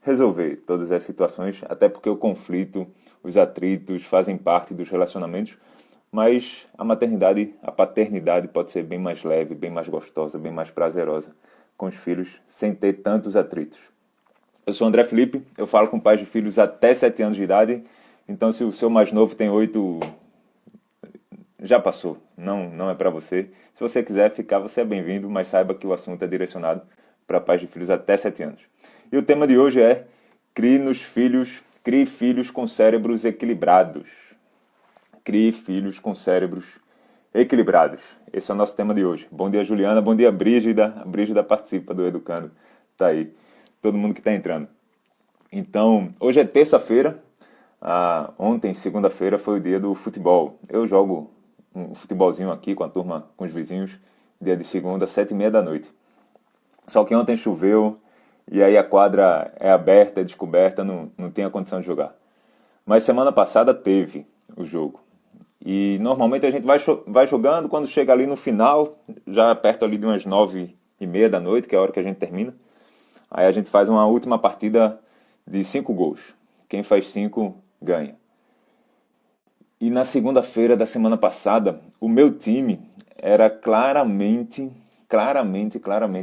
resolver todas as situações, até porque o conflito, os atritos fazem parte dos relacionamentos, mas a maternidade, a paternidade pode ser bem mais leve, bem mais gostosa, bem mais prazerosa com os filhos, sem ter tantos atritos. Eu sou André Felipe, eu falo com pais de filhos até 7 anos de idade, então se o seu mais novo tem 8, já passou, não é para você. Se você quiser ficar, você é bem-vindo, mas saiba que o assunto é direcionado para pais de filhos até 7 anos. E o tema de hoje é crie filhos com cérebros equilibrados. Crie filhos com cérebros equilibrados. Esse é o nosso tema de hoje. Bom dia, Juliana. Bom dia, Brígida. A Brígida participa do Educando. Tá aí. Todo mundo que está entrando. Então, hoje é terça-feira. Ontem, segunda-feira, foi o dia do futebol. Eu jogo um futebolzinho aqui com a turma, com os vizinhos, dia de segunda, 7h30 da noite. Só que ontem choveu e aí a quadra é aberta, é descoberta, não tem a condição de jogar. Mas semana passada teve o jogo. E normalmente a gente vai jogando, quando chega ali no final, já perto ali de umas 9h30 da noite, que é a hora que a gente termina. Aí a gente faz uma última partida de 5 gols. Quem faz 5 ganha. E na segunda-feira da semana passada, o meu time era claramente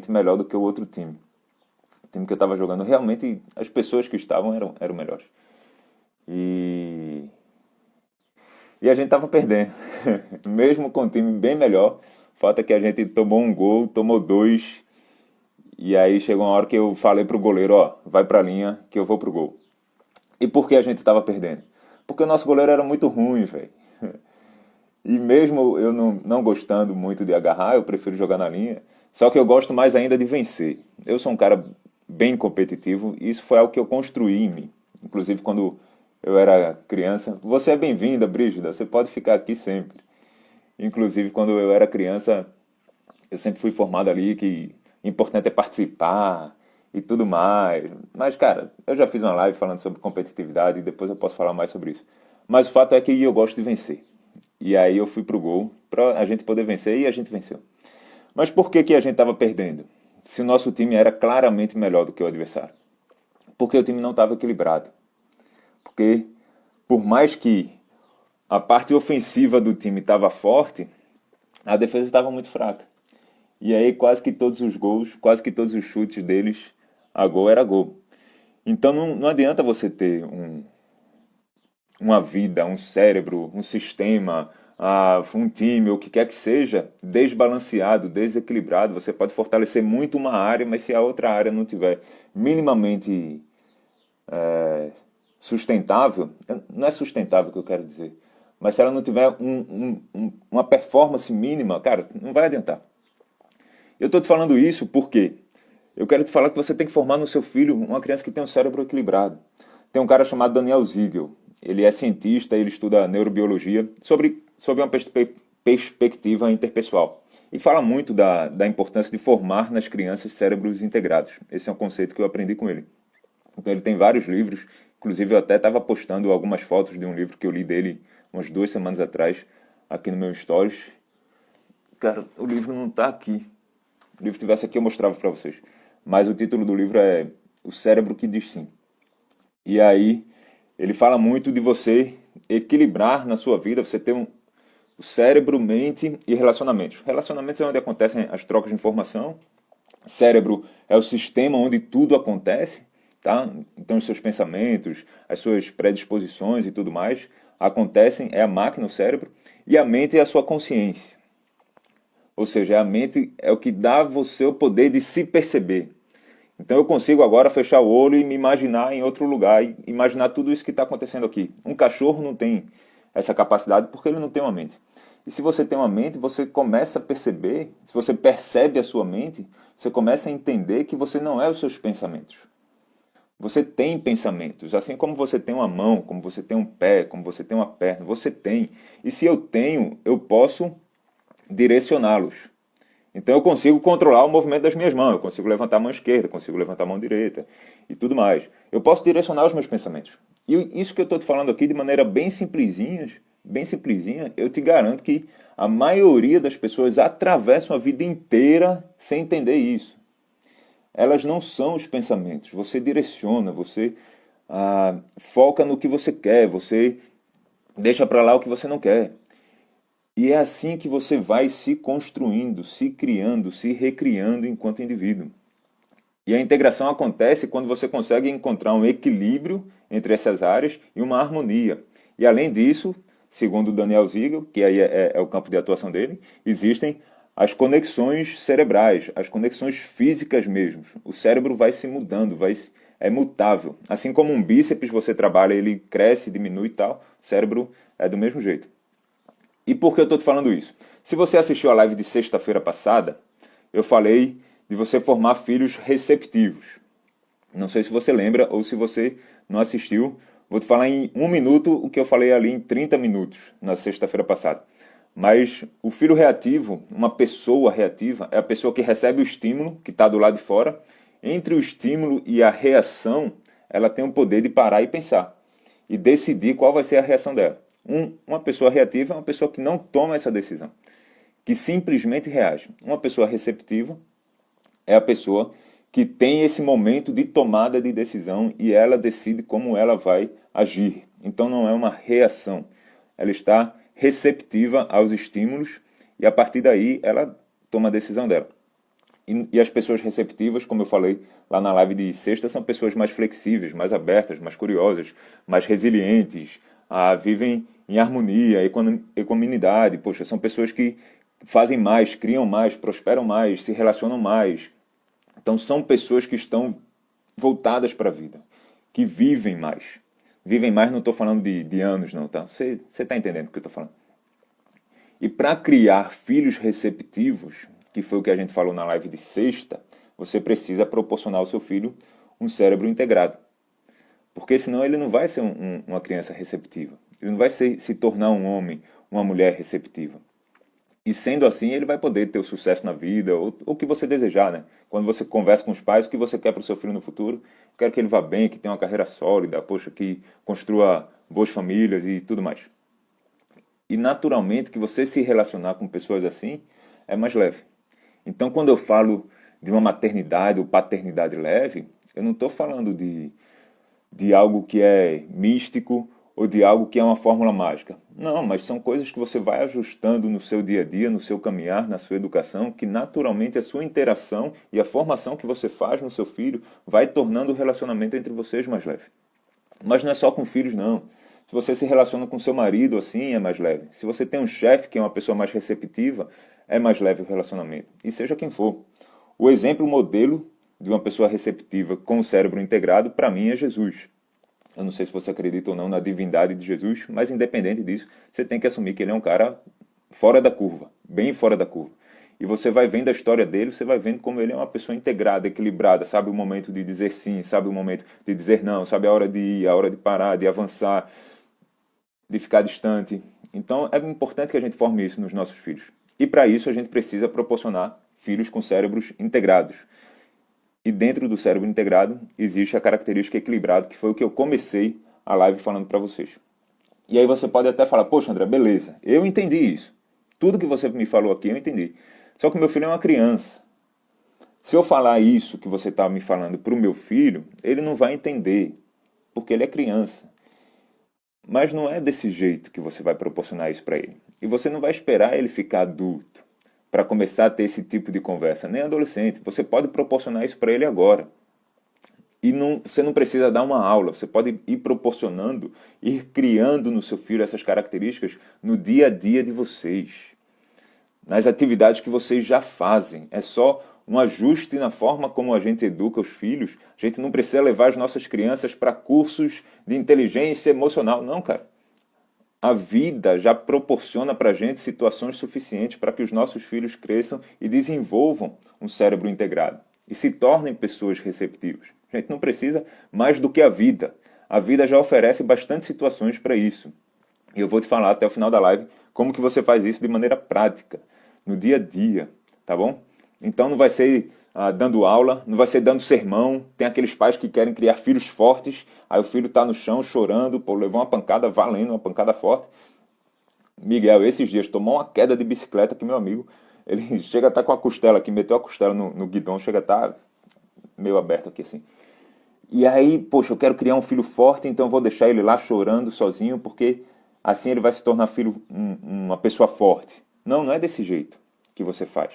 melhor do que o outro time. O time que eu estava jogando, realmente as pessoas que estavam eram melhores. E a gente estava perdendo. Mesmo com um time bem melhor, o fato é que a gente tomou um gol, tomou 2, e aí chegou uma hora que eu falei pro goleiro, ó, vai pra linha que eu vou pro gol. E por que a gente estava perdendo? Porque o nosso goleiro era muito ruim, velho. E mesmo eu não gostando muito de agarrar, eu prefiro jogar na linha. Só que eu gosto mais ainda de vencer. Eu sou um cara bem competitivo e isso foi algo que eu construí em mim. Inclusive quando eu era criança. Você é bem-vinda, Brígida, você pode ficar aqui sempre. Inclusive quando eu era criança, eu sempre fui formado ali que importante é participar e tudo mais. Mas, cara, eu já fiz uma live falando sobre competitividade e depois eu posso falar mais sobre isso. Mas o fato é que eu gosto de vencer. E aí eu fui pro gol pra a gente poder vencer e a gente venceu. Mas por que a gente estava perdendo? Se o nosso time era claramente melhor do que o adversário. Porque o time não estava equilibrado. Porque por mais que a parte ofensiva do time estava forte, a defesa estava muito fraca. E aí quase que todos os gols, quase que todos os chutes deles, a gol era gol. Então não adianta você ter uma vida, um cérebro, um sistema, um time, o que quer que seja, desbalanceado, desequilibrado. Você pode fortalecer muito uma área, mas se a outra área não tiver minimamente sustentável, não é sustentável o que eu quero dizer, mas se ela não tiver uma performance mínima, cara, não vai adiantar. Eu estou te falando isso porque eu quero te falar que você tem que formar no seu filho uma criança que tem um cérebro equilibrado. Tem um cara chamado Daniel Ziegel. Ele é cientista, ele estuda neurobiologia sobre uma perspectiva interpessoal. E fala muito da importância de formar nas crianças cérebros integrados. Esse é um conceito que eu aprendi com ele. Então ele tem vários livros, inclusive eu até estava postando algumas fotos de um livro que eu li dele umas 2 semanas atrás, aqui no meu Stories. Cara, o livro não está aqui. Se o livro estivesse aqui eu mostrava para vocês. Mas o título do livro é O Cérebro que Diz Sim. E aí ele fala muito de você equilibrar na sua vida, você ter o cérebro, mente e relacionamentos. Relacionamentos é onde acontecem as trocas de informação. Cérebro é o sistema onde tudo acontece, tá? Então os seus pensamentos, as suas predisposições e tudo mais acontecem, é a máquina, o cérebro. E a mente é a sua consciência. Ou seja, a mente é o que dá a você o poder de se perceber. Então eu consigo agora fechar o olho e me imaginar em outro lugar, e imaginar tudo isso que está acontecendo aqui. Um cachorro não tem essa capacidade porque ele não tem uma mente. E se você tem uma mente, você começa a perceber, se você percebe a sua mente, você começa a entender que você não é os seus pensamentos. Você tem pensamentos, assim como você tem uma mão, como você tem um pé, como você tem uma perna, você tem. E se eu tenho, eu posso direcioná-los. Então eu consigo controlar o movimento das minhas mãos, eu consigo levantar a mão esquerda, consigo levantar a mão direita e tudo mais. Eu posso direcionar os meus pensamentos. E isso que eu estou te falando aqui de maneira bem simplesinha, eu te garanto que a maioria das pessoas atravessam a vida inteira sem entender isso. elas não são os pensamentos. Você direciona, você foca no que você quer, você deixa para lá o que você não quer. E é assim que você vai se construindo, se criando, se recriando enquanto indivíduo. E a integração acontece quando você consegue encontrar um equilíbrio entre essas áreas e uma harmonia. E além disso, segundo Daniel Siegel, que aí é o campo de atuação dele, existem as conexões cerebrais, as conexões físicas mesmo. O cérebro vai se mudando, é mutável. Assim como um bíceps você trabalha, ele cresce, diminui e tal, o cérebro é do mesmo jeito. E por que eu estou te falando isso? Se você assistiu a live de sexta-feira passada, eu falei de você formar filhos receptivos. Não sei se você lembra ou se você não assistiu. Vou te falar em 1 minuto o que eu falei ali em 30 minutos na sexta-feira passada. Mas o filho reativo, uma pessoa reativa, é a pessoa que recebe o estímulo, que está do lado de fora. Entre o estímulo e a reação, ela tem o poder de parar e pensar. E decidir qual vai ser a reação dela. Uma pessoa reativa é uma pessoa que não toma essa decisão, que simplesmente reage. Uma pessoa receptiva é a pessoa que tem esse momento de tomada de decisão e ela decide como ela vai agir. Então não é uma reação. Ela está receptiva aos estímulos e a partir daí ela toma a decisão dela. E as pessoas receptivas, como eu falei lá na live de sexta, são pessoas mais flexíveis, mais abertas, mais curiosas, mais resilientes, vivem em harmonia, equanimidade. Poxa, são pessoas que fazem mais, criam mais, prosperam mais, se relacionam mais. Então são pessoas que estão voltadas para a vida, que vivem mais. Vivem mais, não estou falando de anos, não, tá? Você está entendendo o que eu estou falando. E para criar filhos receptivos, que foi o que a gente falou na live de sexta, você precisa proporcionar ao seu filho um cérebro integrado. Porque senão ele não vai ser uma criança receptiva. Ele não vai se tornar um homem, uma mulher receptiva. E sendo assim, ele vai poder ter o sucesso na vida, ou o que você desejar, né? Quando você conversa com os pais, o que você quer para o seu filho no futuro? Eu quero que ele vá bem, que tenha uma carreira sólida, poxa, que construa boas famílias e tudo mais. E naturalmente que você se relacionar com pessoas assim é mais leve. Então quando eu falo de uma maternidade ou paternidade leve, eu não estou falando de algo que é místico ou de algo que é uma fórmula mágica. Não, mas são coisas que você vai ajustando no seu dia a dia, no seu caminhar, na sua educação, que naturalmente a sua interação e a formação que você faz no seu filho vai tornando o relacionamento entre vocês mais leve. Mas não é só com filhos, não. Se você se relaciona com seu marido, assim, é mais leve. Se você tem um chefe que é uma pessoa mais receptiva, é mais leve o relacionamento. E seja quem for. O exemplo modelo de uma pessoa receptiva com o cérebro integrado, para mim, é Jesus. Eu não sei se você acredita ou não na divindade de Jesus, mas independente disso, você tem que assumir que ele é um cara fora da curva, bem fora da curva. E você vai vendo a história dele, você vai vendo como ele é uma pessoa integrada, equilibrada, sabe o momento de dizer sim, sabe o momento de dizer não, sabe a hora de ir, a hora de parar, de avançar, de ficar distante. Então é importante que a gente forme isso nos nossos filhos. E para isso a gente precisa proporcionar filhos com cérebros integrados. E dentro do cérebro integrado existe a característica equilibrado, que foi o que eu comecei a live falando para vocês. E aí você pode até falar, poxa André, beleza, eu entendi isso. Tudo que você me falou aqui eu entendi. Só que o meu filho é uma criança. Se eu falar isso que você está me falando para o meu filho, ele não vai entender, porque ele é criança. Mas não é desse jeito que você vai proporcionar isso para ele. E você não vai esperar ele ficar adulto para começar a ter esse tipo de conversa, nem adolescente. Você pode proporcionar isso para ele agora. E você não precisa dar uma aula, você pode ir proporcionando, ir criando no seu filho essas características no dia a dia de vocês. Nas atividades que vocês já fazem. É só um ajuste na forma como a gente educa os filhos. A gente não precisa levar as nossas crianças para cursos de inteligência emocional. Não, cara. A vida já proporciona para a gente situações suficientes para que os nossos filhos cresçam e desenvolvam um cérebro integrado. E se tornem pessoas receptivas. A gente não precisa mais do que a vida. A vida já oferece bastante situações para isso. E eu vou te falar até o final da live como que você faz isso de maneira prática, no dia a dia, tá bom? Então não vai ser dando aula, não vai ser dando sermão. Tem aqueles pais que querem criar filhos fortes, aí o filho está no chão chorando, pô, levou uma pancada valendo, uma pancada forte. Miguel, esses dias, tomou uma queda de bicicleta que meu amigo, ele chega a estar com a costela aqui, meteu a costela no guidão, chega a estar meio aberto aqui assim. E aí, poxa, eu quero criar um filho forte, então eu vou deixar ele lá chorando sozinho, porque assim ele vai se tornar uma pessoa forte. Não, não é desse jeito que você faz.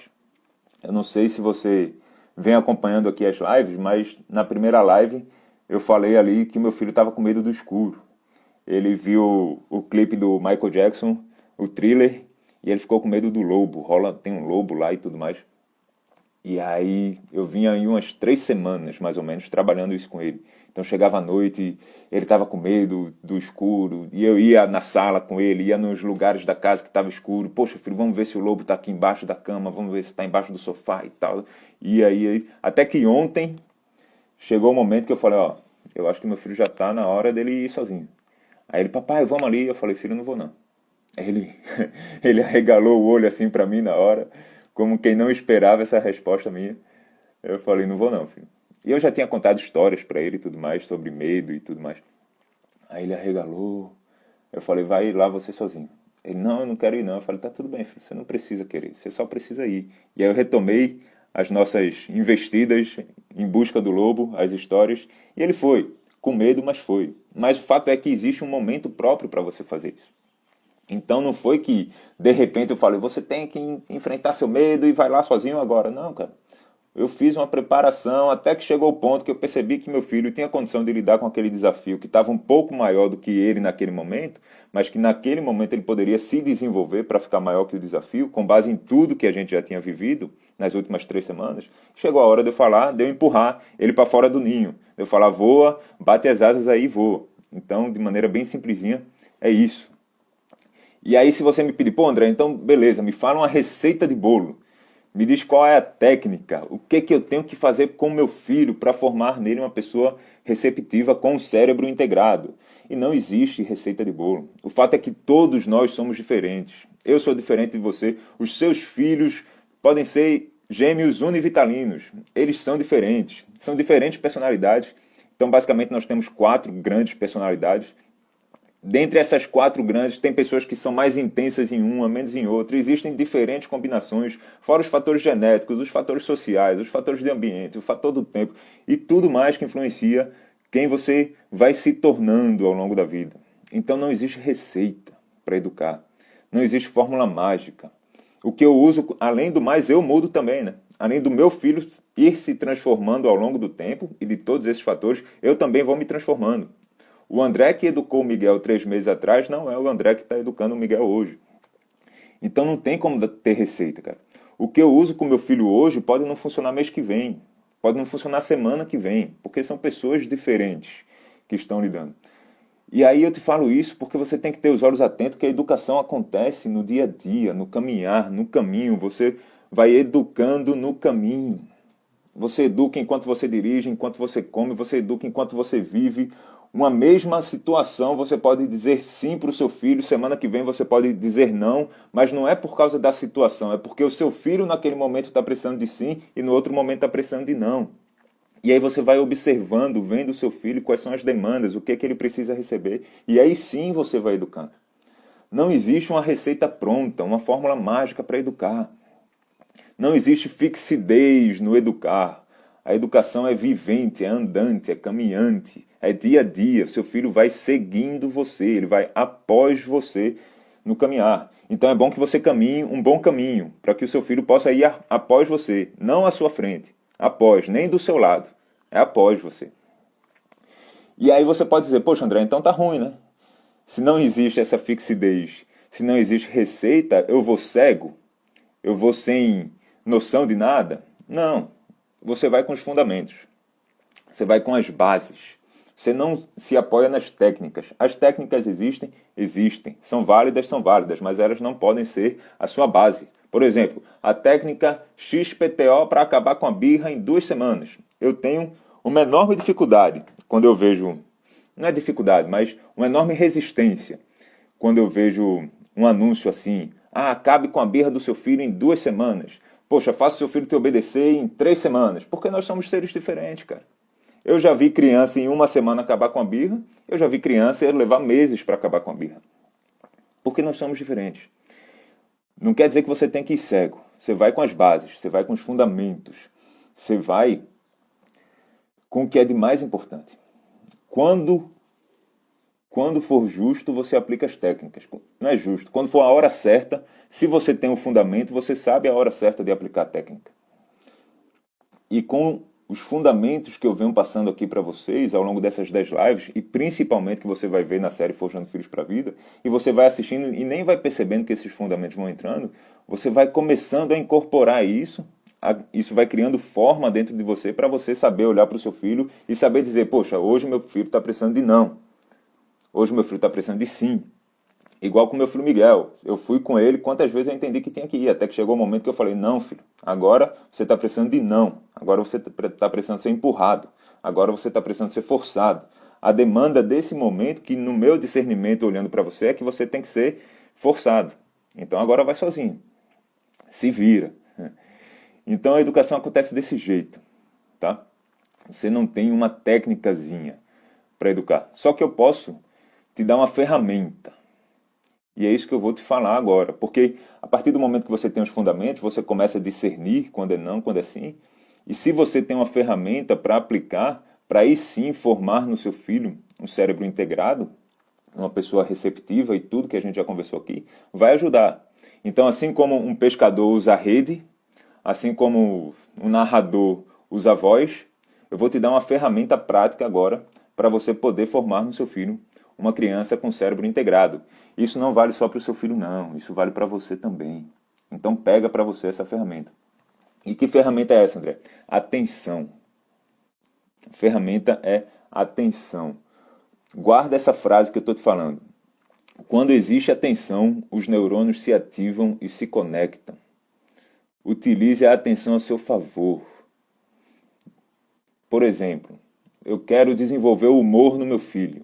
Eu não sei se você vem acompanhando aqui as lives, mas na primeira live eu falei ali que meu filho estava com medo do escuro. Ele viu o clipe do Michael Jackson, o Thriller, e ele ficou com medo do lobo. Tem um lobo lá e tudo mais. E aí eu vinha aí umas 3 semanas, mais ou menos, trabalhando isso com ele. Então chegava à noite, ele estava com medo do escuro, e eu ia na sala com ele, ia nos lugares da casa que estava escuro. Poxa, filho, vamos ver se o lobo está aqui embaixo da cama, vamos ver se está embaixo do sofá e tal. E aí, até que ontem chegou o momento que eu falei, ó, eu acho que meu filho já está na hora dele ir sozinho. Aí ele, papai, vamos ali. Eu falei, filho, eu não vou não. Aí ele arregalou o olho assim pra mim na hora, como quem não esperava essa resposta minha. Eu falei, não vou não, filho. E eu já tinha contado histórias pra ele e tudo mais, sobre medo e tudo mais. Aí ele arregalou. Eu falei, vai lá você sozinho. Ele, não, eu não quero ir não. Eu falei, tá tudo bem, filho, você não precisa querer, você só precisa ir. E aí eu retomei as nossas investidas em busca do lobo, as histórias, e ele foi, com medo, mas foi. Mas o fato é que existe um momento próprio para você fazer isso. Então não foi que, de repente, eu falei, você tem que enfrentar seu medo e vai lá sozinho agora. Não, cara. Eu fiz uma preparação até que chegou o ponto que eu percebi que meu filho tinha condição de lidar com aquele desafio que estava um pouco maior do que ele naquele momento, mas que naquele momento ele poderia se desenvolver para ficar maior que o desafio, com base em tudo que a gente já tinha vivido nas últimas 3 semanas. Chegou a hora de eu falar, de eu empurrar ele para fora do ninho. De eu falar, voa, bate as asas aí e voa. Então, de maneira bem simplesinha, é isso. E aí se você me pedir, pô André, então beleza, me fala uma receita de bolo. Me diz qual é a técnica, o que eu tenho que fazer com meu filho para formar nele uma pessoa receptiva com o cérebro integrado. E não existe receita de bolo. O fato é que todos nós somos diferentes. Eu sou diferente de você, os seus filhos podem ser gêmeos univitalinos. Eles são diferentes personalidades. Então basicamente nós temos 4 grandes personalidades. Dentre essas 4 grandes, tem pessoas que são mais intensas em uma, menos em outra. Existem diferentes combinações, fora os fatores genéticos, os fatores sociais, os fatores de ambiente, o fator do tempo e tudo mais que influencia quem você vai se tornando ao longo da vida. Então não existe receita para educar. Não existe fórmula mágica. O que eu uso, além do mais, eu mudo também, né? Além do meu filho ir se transformando ao longo do tempo e de todos esses fatores, eu também vou me transformando. O André que educou o Miguel 3 meses atrás não é o André que está educando o Miguel hoje. Então não tem como ter receita, cara. O que eu uso com meu filho hoje pode não funcionar mês que vem, pode não funcionar semana que vem, porque são pessoas diferentes que estão lidando. E aí eu te falo isso porque você tem que ter os olhos atentos que a educação acontece no dia a dia, no caminhar, no caminho. Você vai educando no caminho. Você educa enquanto você dirige, enquanto você come, você educa enquanto você vive. Uma mesma situação, você pode dizer sim para o seu filho, semana que vem você pode dizer não, mas não é por causa da situação, é porque o seu filho naquele momento está precisando de sim e no outro momento está precisando de não. E aí você vai observando, vendo o seu filho, quais são as demandas, o que é que ele precisa receber, e aí sim você vai educando. Não existe uma receita pronta, uma fórmula mágica para educar. Não existe fixidez no educar. A educação é vivente, é andante, é caminhante, é dia a dia. Seu filho vai seguindo você, ele vai após você no caminhar. Então é bom que você caminhe um bom caminho, para que o seu filho possa ir após você, não à sua frente, após, nem do seu lado, é após você. E aí você pode dizer, poxa André, então tá ruim, né? Se não existe essa fixidez, se não existe receita, eu vou cego, eu vou sem noção de nada? Não. Você vai com os fundamentos. Você vai com as bases. Você não se apoia nas técnicas. As técnicas existem? Existem. São válidas, mas elas não podem ser a sua base. Por exemplo, a técnica XPTO para acabar com a birra em 2 semanas. Eu tenho uma enorme dificuldade quando eu vejo, não é dificuldade, mas uma enorme resistência quando eu vejo um anúncio assim, acabe com a birra do seu filho em 2 semanas. Poxa, faça seu filho te obedecer em 3 semanas. Porque nós somos seres diferentes, cara. Eu já vi criança em 1 semana acabar com a birra. Eu já vi criança levar meses para acabar com a birra. Porque nós somos diferentes. Não quer dizer que você tem que ir cego. Você vai com as bases, você vai com os fundamentos. Você vai com o que é de mais importante. Quando for justo, você aplica as técnicas. Não é justo. Quando for a hora certa, se você tem um fundamento, você sabe a hora certa de aplicar a técnica. E com os fundamentos que eu venho passando aqui para vocês ao longo dessas 10 lives, e principalmente que você vai ver na série Forjando Filhos para a Vida, e você vai assistindo e nem vai percebendo que esses fundamentos vão entrando, você vai começando a incorporar isso, isso vai criando forma dentro de você para você saber olhar para o seu filho e saber dizer, poxa, hoje meu filho está precisando de não. Hoje meu filho está precisando de sim. Igual com meu filho Miguel. Eu fui com ele quantas vezes eu entendi que tinha que ir. Até que chegou o momento que eu falei, não, filho, agora você está precisando de não. Agora você está precisando ser empurrado. Agora você está precisando ser forçado. A demanda desse momento, que no meu discernimento olhando para você, é que você tem que ser forçado. Então agora vai sozinho. Se vira. Então a educação acontece desse jeito. Tá? Você não tem uma técnicazinha para educar. Só que eu posso te dar uma ferramenta. E é isso que eu vou te falar agora. Porque a partir do momento que você tem os fundamentos, você começa a discernir quando é não, quando é sim. E se você tem uma ferramenta para aplicar, para aí sim formar no seu filho um cérebro integrado, uma pessoa receptiva e tudo que a gente já conversou aqui, vai ajudar. Então, assim como um pescador usa a rede, assim como um narrador usa a voz, eu vou te dar uma ferramenta prática agora para você poder formar no seu filho uma criança com cérebro integrado. Isso não vale só para o seu filho, não. Isso vale para você também. Então pega para você essa ferramenta. E que ferramenta é essa, André? Atenção. A ferramenta é atenção. Guarda essa frase que eu estou te falando. Quando existe atenção, os neurônios se ativam e se conectam. Utilize a atenção a seu favor. Por exemplo, eu quero desenvolver o humor no meu filho.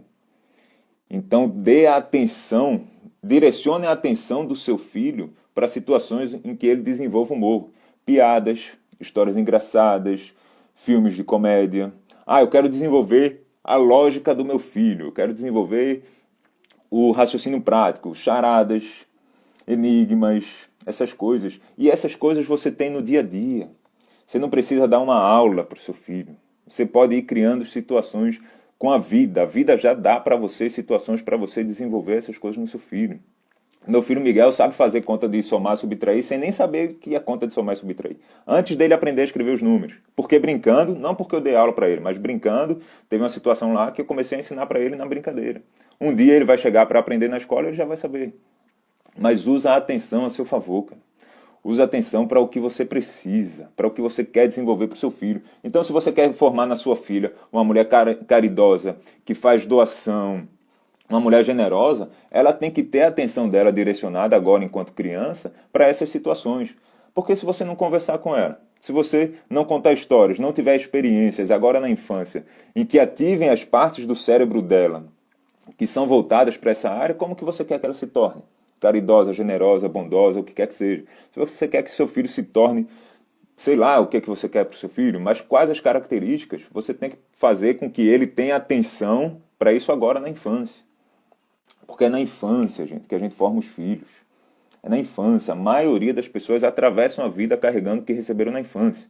Então, dê a atenção, direcione a atenção do seu filho para situações em que ele desenvolva humor. Piadas, histórias engraçadas, filmes de comédia. Eu quero desenvolver a lógica do meu filho. Eu quero desenvolver o raciocínio prático, charadas, enigmas, essas coisas. E essas coisas você tem no dia a dia. Você não precisa dar uma aula para o seu filho. Você pode ir criando situações com a vida. A vida já dá para você situações para você desenvolver essas coisas no seu filho. Meu filho Miguel sabe fazer conta de somar e subtrair sem nem saber que é conta de somar e subtrair. Antes dele aprender a escrever os números. Porque brincando, não porque eu dei aula para ele, mas brincando, teve uma situação lá que eu comecei a ensinar para ele na brincadeira. Um dia ele vai chegar para aprender na escola e ele já vai saber. Mas usa a atenção a seu favor, cara. Usa a atenção para o que você precisa, para o que você quer desenvolver para o seu filho. Então, se você quer formar na sua filha uma mulher caridosa, que faz doação, uma mulher generosa, ela tem que ter a atenção dela direcionada agora, enquanto criança, para essas situações. Porque se você não conversar com ela, se você não contar histórias, não tiver experiências agora na infância, em que ativem as partes do cérebro dela, que são voltadas para essa área, como que você quer que ela se torne? Caridosa, generosa, bondosa, o que quer que seja. Se você quer que seu filho se torne, sei lá o que é que você quer para o seu filho, mas quais as características você tem que fazer com que ele tenha atenção para isso agora na infância. Porque é na infância, gente, que a gente forma os filhos. É na infância. A maioria das pessoas atravessam a vida carregando o que receberam na infância.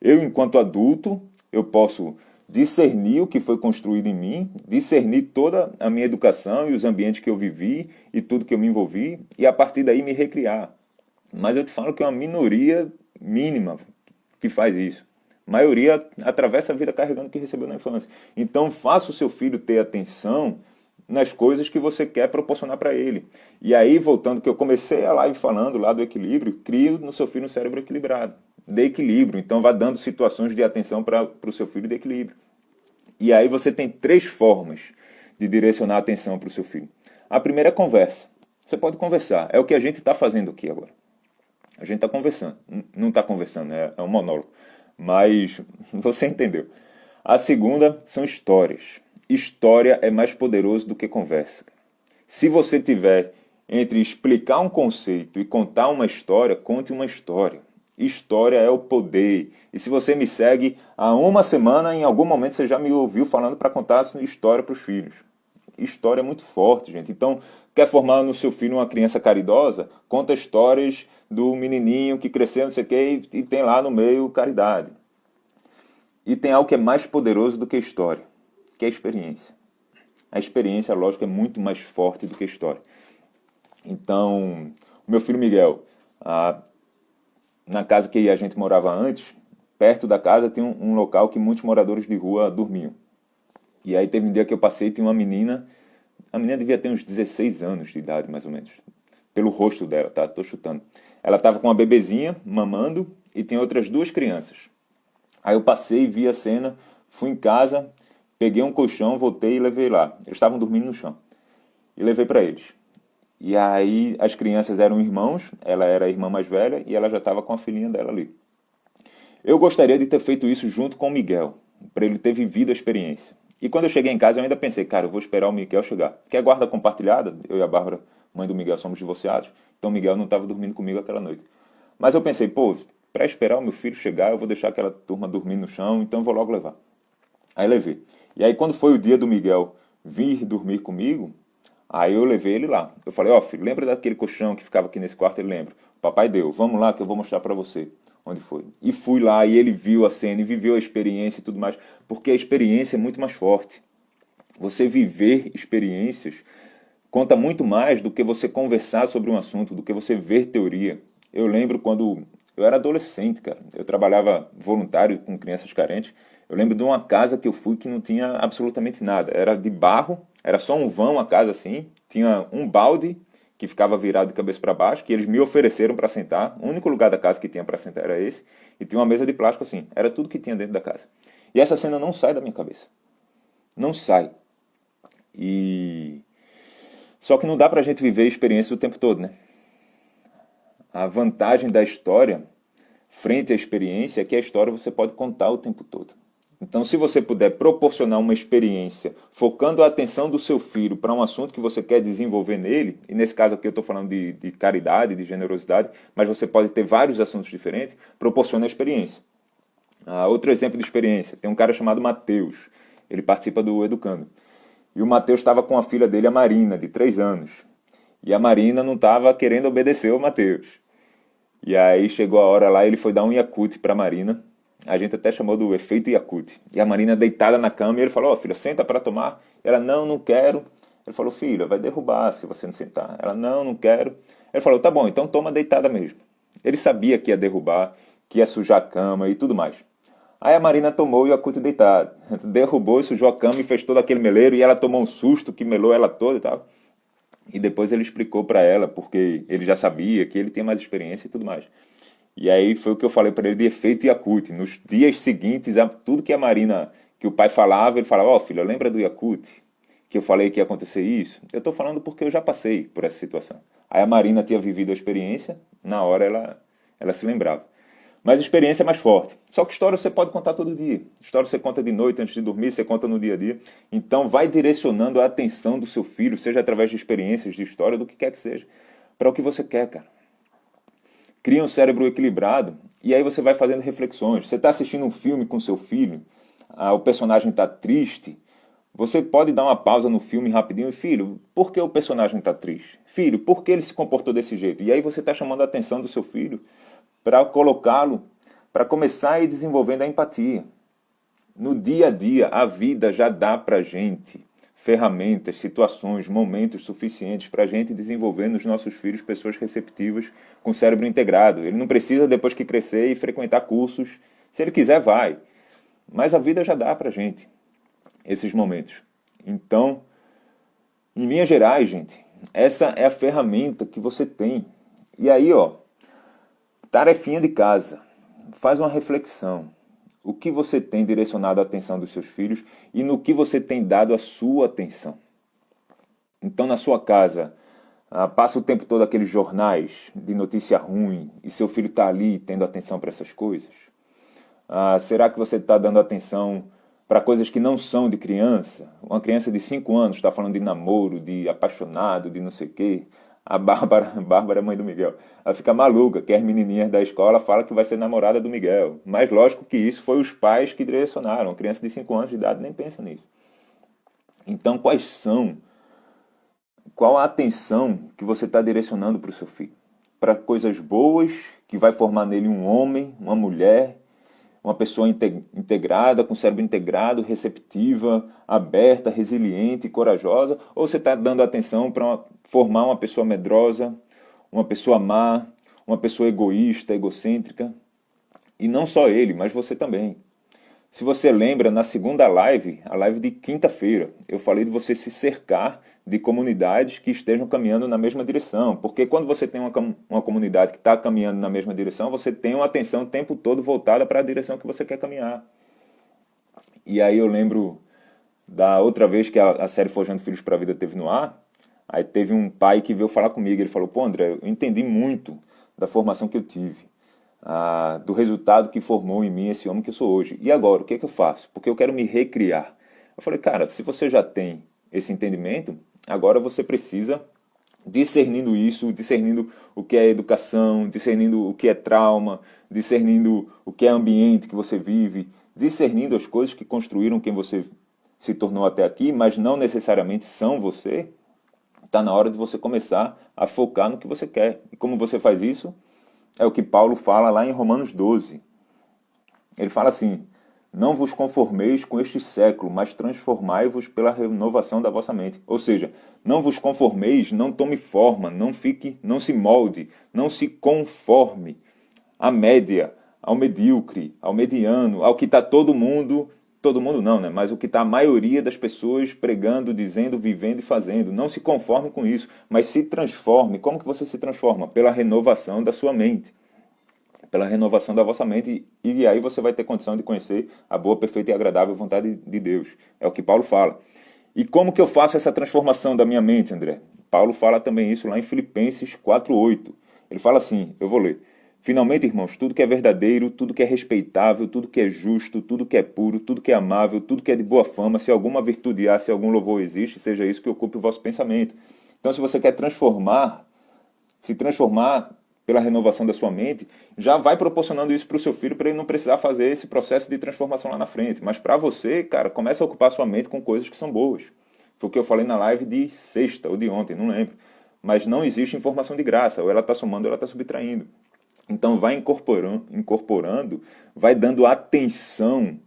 Eu, enquanto adulto, eu posso discernir o que foi construído em mim, discernir toda a minha educação e os ambientes que eu vivi e tudo que eu me envolvi, e a partir daí me recriar. Mas eu te falo que é uma minoria mínima que faz isso. A maioria atravessa a vida carregando o que recebeu na infância. Então faça o seu filho ter atenção nas coisas que você quer proporcionar para ele. E aí, voltando, que eu comecei a live falando lá do equilíbrio, crio no seu filho um cérebro equilibrado. De equilíbrio. Então vá dando situações de atenção para o seu filho de equilíbrio. E aí você tem 3 formas de direcionar a atenção para o seu filho. A primeira é conversa. Você pode conversar. É o que a gente está fazendo aqui agora. A gente está conversando. Não está conversando, é um monólogo. Mas você entendeu. A segunda são histórias. História é mais poderoso do que conversa. Se você tiver entre explicar um conceito e contar uma história, conte uma história. História é o poder. E se você me segue há uma semana, em algum momento você já me ouviu falando para contar história para os filhos. História é muito forte, gente. Então, quer formar no seu filho uma criança caridosa? Conta histórias do menininho que cresceu, não sei o quê, e tem lá no meio caridade. E tem algo que é mais poderoso do que a história, que é a experiência. A experiência, lógico, é muito mais forte do que a história. Então, o meu filho Miguel, na casa que a gente morava antes, perto da casa tem um local que muitos moradores de rua dormiam. E aí teve um dia que eu passei e tinha uma menina, a menina devia ter uns 16 anos de idade, mais ou menos, pelo rosto dela, tá? Tô chutando. Ela estava com uma bebezinha, mamando, e tem outras duas crianças. Aí eu passei, vi a cena, fui em casa, peguei um colchão, voltei e levei lá. Eles estavam dormindo no chão. E levei para eles. E aí as crianças eram irmãos, ela era a irmã mais velha e ela já estava com a filhinha dela ali. Eu gostaria de ter feito isso junto com o Miguel, para ele ter vivido a experiência. E quando eu cheguei em casa eu ainda pensei, cara, eu vou esperar o Miguel chegar. Que é guarda compartilhada, eu e a Bárbara, mãe do Miguel, somos divorciados, então o Miguel não estava dormindo comigo aquela noite. Mas eu pensei, pô, para esperar o meu filho chegar, eu vou deixar aquela turma dormindo no chão, então eu vou logo levar. Aí levei. E aí quando foi o dia do Miguel vir dormir comigo, aí eu levei ele lá. Eu falei, ó, filho, lembra daquele colchão que ficava aqui nesse quarto? Ele lembra. O papai deu, vamos lá que eu vou mostrar para você onde foi. E fui lá e ele viu a cena e viveu a experiência e tudo mais, porque a experiência é muito mais forte. Você viver experiências conta muito mais do que você conversar sobre um assunto, do que você ver teoria. Eu lembro quando eu era adolescente, cara, eu trabalhava voluntário com crianças carentes. Eu lembro de uma casa que eu fui que não tinha absolutamente nada. Era de barro, era só um vão a casa assim, tinha um balde que ficava virado de cabeça para baixo, que eles me ofereceram para sentar. O único lugar da casa que tinha para sentar era esse, e tinha uma mesa de plástico assim. Era tudo que tinha dentro da casa. E essa cena não sai da minha cabeça. Não sai. E só que não dá pra gente viver a experiência o tempo todo, né? A vantagem da história frente à experiência é que a história você pode contar o tempo todo. Então, se você puder proporcionar uma experiência focando a atenção do seu filho para um assunto que você quer desenvolver nele, e nesse caso aqui eu estou falando de caridade, de generosidade, mas você pode ter vários assuntos diferentes, proporciona a experiência. Outro exemplo de experiência, tem um cara chamado Matheus, ele participa do Educando. E o Matheus estava com a filha dele, a Marina, de 3 anos. E a Marina não estava querendo obedecer o Matheus. E aí chegou a hora lá, ele foi dar um Yakult para a Marina. A gente até chamou do efeito Yakult. E a Marina deitada na cama, e ele falou, ó, filha, senta para tomar. Ela, não quero. Ele falou, filha, vai derrubar se você não sentar. Ela, não quero. Ele falou, tá bom, então toma deitada mesmo. Ele sabia que ia derrubar, que ia sujar a cama e tudo mais. Aí a Marina tomou o Yakult deitado. Derrubou, sujou a cama e fez todo aquele meleiro. E ela tomou um susto que melou ela toda e tal. E depois ele explicou para ela, porque ele já sabia que ele tinha mais experiência e tudo mais. E aí foi o que eu falei para ele de efeito Yakult. Nos dias seguintes, tudo que a Marina, que o pai falava, ele falava, ó, filha, lembra do Yakult? Que eu falei que ia acontecer isso? Eu tô falando porque eu já passei por essa situação. Aí a Marina tinha vivido a experiência, na hora ela se lembrava. Mas a experiência é mais forte. Só que história você pode contar todo dia. História você conta de noite, antes de dormir, você conta no dia a dia. Então vai direcionando a atenção do seu filho, seja através de experiências, de história, do que quer que seja, para o que você quer, cara. Cria um cérebro equilibrado e aí você vai fazendo reflexões. Você está assistindo um filme com seu filho, o personagem está triste, você pode dar uma pausa no filme rapidinho e, filho, por que o personagem está triste? Filho, por que ele se comportou desse jeito? E aí você está chamando a atenção do seu filho para colocá-lo, para começar a ir desenvolvendo a empatia. No dia a dia, a vida já dá para a gente ferramentas, situações, momentos suficientes para a gente desenvolver nos nossos filhos pessoas receptivas com cérebro integrado. Ele não precisa, depois que crescer, e frequentar cursos. Se ele quiser, vai. Mas a vida já dá para a gente esses momentos. Então, em linhas gerais, gente, essa é a ferramenta que você tem. E aí, ó, tarefinha de casa. Faz uma reflexão. O que você tem direcionado a atenção dos seus filhos e no que você tem dado a sua atenção. Então, na sua casa, passa o tempo todo aqueles jornais de notícia ruim e seu filho está ali tendo atenção para essas coisas? Será que você está dando atenção para coisas que não são de criança? Uma criança de 5 anos está falando de namoro, de apaixonado, de não sei o quê. A Bárbara, mãe do Miguel, ela fica maluca, que as menininhas da escola falam que vai ser namorada do Miguel. Mas lógico que isso foi os pais que direcionaram. A criança de 5 anos de idade nem pensa nisso. Então, qual a atenção que você está direcionando para o seu filho? Para coisas boas, que vai formar nele um homem, uma mulher uma pessoa integrada, com cérebro integrado, receptiva, aberta, resiliente, corajosa, ou você está dando atenção para formar uma pessoa medrosa, uma pessoa má, uma pessoa egoísta, egocêntrica? E não só ele, mas você também. Se você lembra, na segunda live, a live de quinta-feira, eu falei de você se cercar de comunidades que estejam caminhando na mesma direção. Porque quando você tem uma comunidade que está caminhando na mesma direção, você tem uma atenção o tempo todo voltada para a direção que você quer caminhar. E aí eu lembro da outra vez que a série Forjando Filhos para a Vida teve no ar, aí teve um pai que veio falar comigo, ele falou, pô André, eu entendi muito da formação que eu tive. Do resultado que formou em mim esse homem que eu sou hoje. E agora, o que é que eu faço? Porque eu quero me recriar. Eu falei, cara, se você já tem esse entendimento, agora você precisa, discernindo isso, discernindo o que é educação, discernindo o que é trauma, discernindo o que é ambiente que você vive, discernindo as coisas que construíram quem você se tornou até aqui, mas não necessariamente são você, está na hora de você começar a focar no que você quer. E como você faz isso? É o que Paulo fala lá em Romanos 12. Ele fala assim, não vos conformeis com este século, mas transformai-vos pela renovação da vossa mente. Ou seja, não vos conformeis, não tome forma, não se molde, não se conforme à média, ao medíocre, ao mediano, ao que está todo mundo não, né? Mas o que está a maioria das pessoas pregando, dizendo, vivendo e fazendo. Não se conforme com isso, mas se transforme. Como que você se transforma? Pela renovação da sua mente. Pela renovação da vossa mente, e aí você vai ter condição de conhecer a boa, perfeita e agradável vontade de Deus. É o que Paulo fala. E como que eu faço essa transformação da minha mente, André? Paulo fala também isso lá em Filipenses 4:8. Ele fala assim, eu vou ler. Finalmente, irmãos, tudo que é verdadeiro, tudo que é respeitável, tudo que é justo, tudo que é puro, tudo que é amável, tudo que é de boa fama, se alguma virtude há, se algum louvor existe, seja isso que ocupe o vosso pensamento. Então, se você quer se transformar pela renovação da sua mente, já vai proporcionando isso para o seu filho, para ele não precisar fazer esse processo de transformação lá na frente. Mas para você, cara, começa a ocupar sua mente com coisas que são boas. Foi o que eu falei na live de sexta ou de ontem, não lembro. Mas não existe informação de graça, ou ela está somando ou ela está subtraindo. Então vai incorporando, vai dando atenção,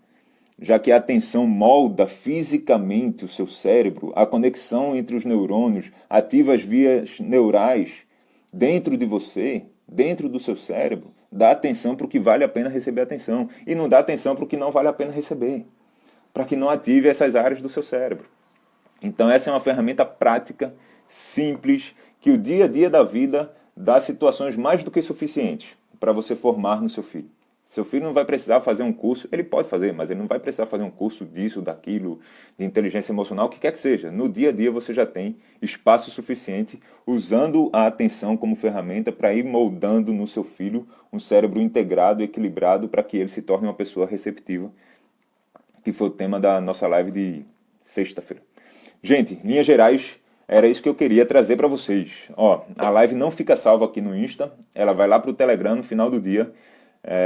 já que a atenção molda fisicamente o seu cérebro, a conexão entre os neurônios, ativa as vias neurais dentro de você, dentro do seu cérebro, dá atenção para o que vale a pena receber atenção e não dá atenção para o que não vale a pena receber, para que não ative essas áreas do seu cérebro. Então essa é uma ferramenta prática, simples, que o dia a dia da vida dá situações mais do que suficientes para você formar no seu filho. Seu filho não vai precisar fazer um curso, ele pode fazer, mas ele não vai precisar fazer um curso disso, daquilo, de inteligência emocional, o que quer que seja. No dia a dia você já tem espaço suficiente usando a atenção como ferramenta para ir moldando no seu filho um cérebro integrado, equilibrado, para que ele se torne uma pessoa receptiva, que foi o tema da nossa live de sexta-feira. Gente, em linhas gerais, era isso que eu queria trazer para vocês. Ó, a live não fica salva aqui no Insta, ela vai lá para o Telegram no final do dia,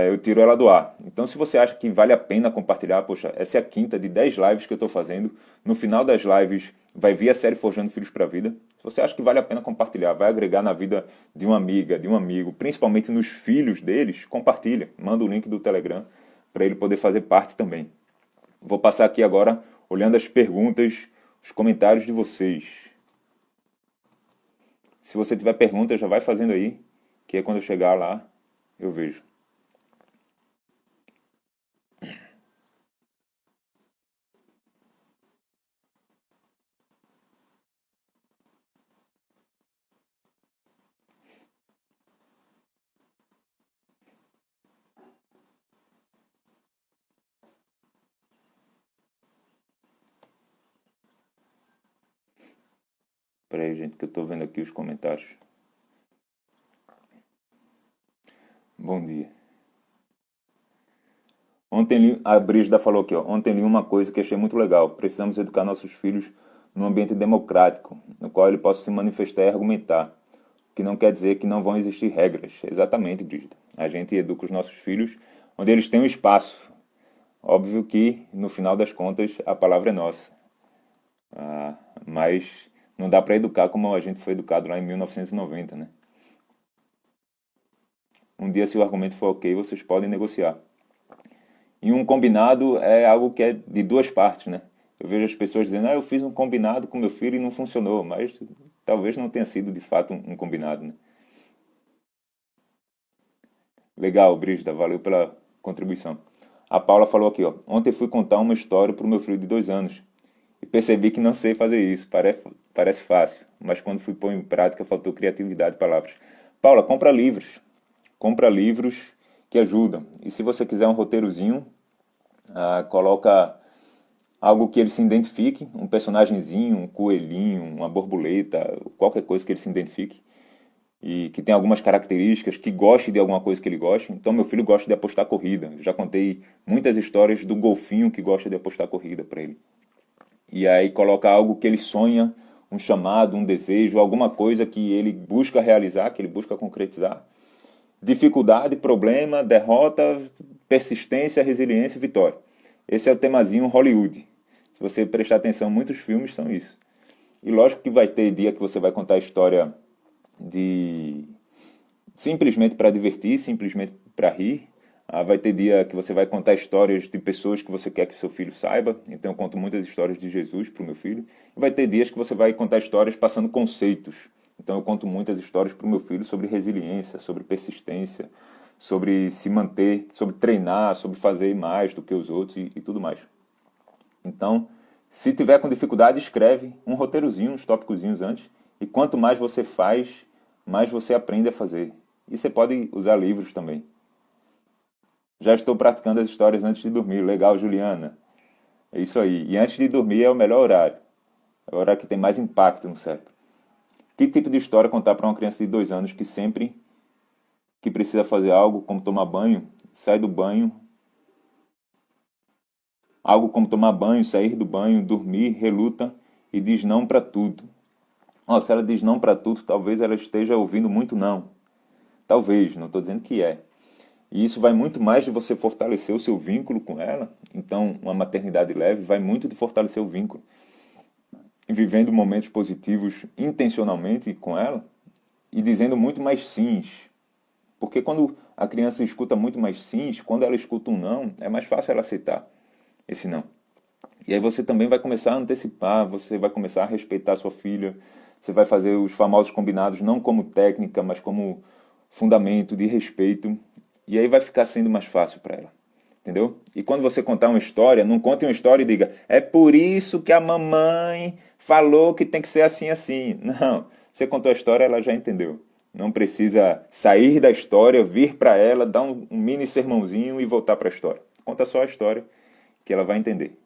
eu tiro ela do ar. Então, se você acha que vale a pena compartilhar, poxa, essa é a quinta de 10 lives que eu estou fazendo. No final das lives vai vir a série Forjando Filhos para a Vida. Se você acha que vale a pena compartilhar, vai agregar na vida de uma amiga, de um amigo, principalmente nos filhos deles, compartilha. Manda o link do Telegram para ele poder fazer parte também. Vou passar aqui agora olhando as perguntas, os comentários de vocês. Se você tiver pergunta, já vai fazendo aí, que é quando eu chegar lá, eu vejo. Espera aí, gente, que eu estou vendo aqui os comentários. Bom dia. Ontem a Brígida falou aqui, ó, ontem li uma coisa que achei muito legal. Precisamos educar nossos filhos num ambiente democrático, no qual ele possa se manifestar e argumentar. O que não quer dizer que não vão existir regras. Exatamente, Brígida. A gente educa os nossos filhos onde eles têm um espaço. Óbvio que, no final das contas, a palavra é nossa. Mas não dá para educar como a gente foi educado lá em 1990, né? Um dia, se o argumento for ok, vocês podem negociar. E um combinado é algo que é de duas partes, né? Eu vejo as pessoas dizendo, eu fiz um combinado com meu filho e não funcionou, mas talvez não tenha sido de fato um combinado, né? Legal, Brígida, valeu pela contribuição. A Paula falou aqui, ó. Ontem fui contar uma história para o meu filho de 2 anos e percebi que não sei fazer isso. Parece fácil, mas quando fui pôr em prática faltou criatividade e palavras. Paula, compra livros. Compra livros que ajudam. E se você quiser um roteirozinho, coloca algo que ele se identifique, um personagemzinho, um coelhinho, uma borboleta, qualquer coisa que ele se identifique e que tem algumas características, que goste de alguma coisa que ele goste. Então, meu filho gosta de apostar corrida. Eu já contei muitas histórias do golfinho que gosta de apostar corrida para ele. E aí coloca algo que ele sonha, um chamado, um desejo, alguma coisa que ele busca realizar, que ele busca concretizar. Dificuldade, problema, derrota, persistência, resiliência e vitória. Esse é o temazinho Hollywood. Se você prestar atenção, muitos filmes são isso. E lógico que vai ter dia que você vai contar a história de simplesmente para divertir, simplesmente para rir. Vai ter dia que você vai contar histórias de pessoas que você quer que seu filho saiba. Então eu conto muitas histórias de Jesus para o meu filho. E vai ter dias que você vai contar histórias passando conceitos. Então eu conto muitas histórias para o meu filho sobre resiliência, sobre persistência, sobre se manter, sobre treinar, sobre fazer mais do que os outros e tudo mais. Então, se tiver com dificuldade, escreve um roteirozinho, uns tópicozinhos antes. E quanto mais você faz, mais você aprende a fazer. E você pode usar livros também. Já estou praticando as histórias antes de dormir. Legal, Juliana. É isso aí. E antes de dormir é o melhor horário. É o horário que tem mais impacto no cérebro. Que tipo de história contar para uma criança de 2 anos que sempre que precisa fazer algo, como tomar banho, sai do banho, algo como tomar banho, sair do banho, dormir, reluta e diz não para tudo. Se ela diz não para tudo, talvez ela esteja ouvindo muito não. Talvez, não estou dizendo que é. E isso vai muito mais de você fortalecer o seu vínculo com ela. Então, uma maternidade leve vai muito de fortalecer o vínculo. E vivendo momentos positivos intencionalmente com ela e dizendo muito mais sims. Porque quando a criança escuta muito mais sims, quando ela escuta um não, é mais fácil ela aceitar esse não. E aí você também vai começar a antecipar, você vai começar a respeitar a sua filha, você vai fazer os famosos combinados não como técnica, mas como fundamento de respeito. E aí vai ficar sendo mais fácil para ela. Entendeu? E quando você contar uma história, não conte uma história e diga, é por isso que a mamãe falou que tem que ser assim, assim. Não, você contou a história, ela já entendeu. Não precisa sair da história, vir para ela, dar um mini sermãozinho e voltar para a história. Conta só a história que ela vai entender.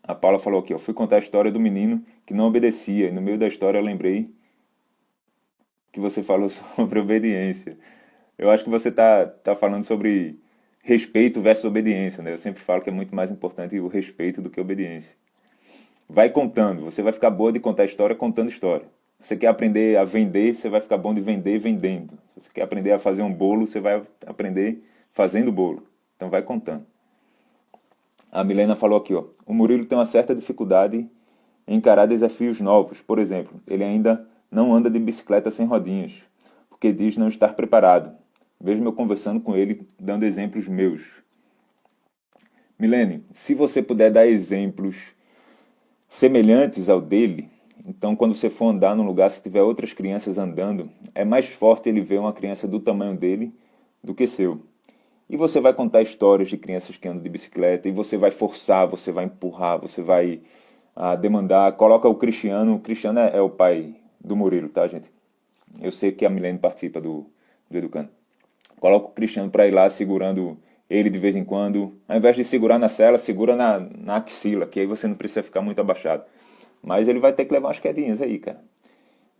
A Paula falou aqui, eu fui contar a história do menino que não obedecia. E no meio da história eu lembrei que você falou sobre obediência. Eu acho que você tá falando sobre respeito versus obediência, né? Eu sempre falo que é muito mais importante o respeito do que a obediência. Vai contando, você vai ficar boa de contar história contando história. Você quer aprender a vender, você vai ficar bom de vender vendendo. Você quer aprender a fazer um bolo, você vai aprender fazendo bolo. Então vai contando. A Milena falou aqui, ó. O Murilo tem uma certa dificuldade em encarar desafios novos. Por exemplo, ele ainda não anda de bicicleta sem rodinhas, porque diz não estar preparado. Vejo-me conversando com ele, dando exemplos meus. Milene, se você puder dar exemplos semelhantes ao dele, então quando você for andar num lugar, se tiver outras crianças andando, é mais forte ele ver uma criança do tamanho dele do que seu. E você vai contar histórias de crianças que andam de bicicleta, e você vai forçar, você vai empurrar, você vai demandar. Coloca o Cristiano é o pai do Murilo, tá, gente? Eu sei que a Milene participa do Educando. Coloca o Cristiano para ir lá segurando ele de vez em quando. Ao invés de segurar na cela, segura na axila, que aí você não precisa ficar muito abaixado. Mas ele vai ter que levar umas quedinhas aí, cara.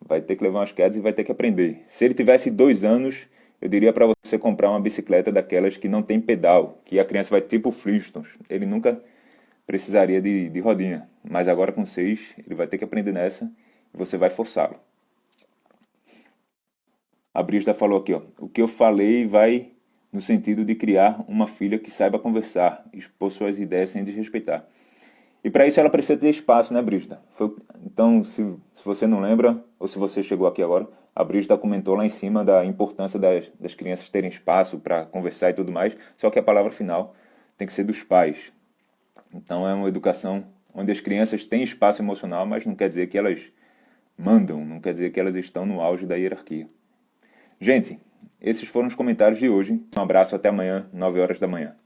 Vai ter que levar umas quedas e vai ter que aprender. Se ele tivesse 2 anos, eu diria para você comprar uma bicicleta daquelas que não tem pedal, que a criança vai tipo Flintstones. Ele nunca precisaria de rodinha. Mas agora com 6, ele vai ter que aprender nessa e você vai forçá-lo. A Brígida falou aqui, ó, o que eu falei vai no sentido de criar uma filha que saiba conversar, expor suas ideias sem desrespeitar. E para isso ela precisa ter espaço, né, Brígida? Então, se você não lembra, ou se você chegou aqui agora, A Brígida comentou lá em cima da importância das crianças terem espaço para conversar e tudo mais, só que a palavra final tem que ser dos pais. Então é uma educação onde as crianças têm espaço emocional, mas não quer dizer que elas mandam, não quer dizer que elas estão no auge da hierarquia. Gente, esses foram os comentários de hoje. Um abraço, até amanhã, 9 horas da manhã.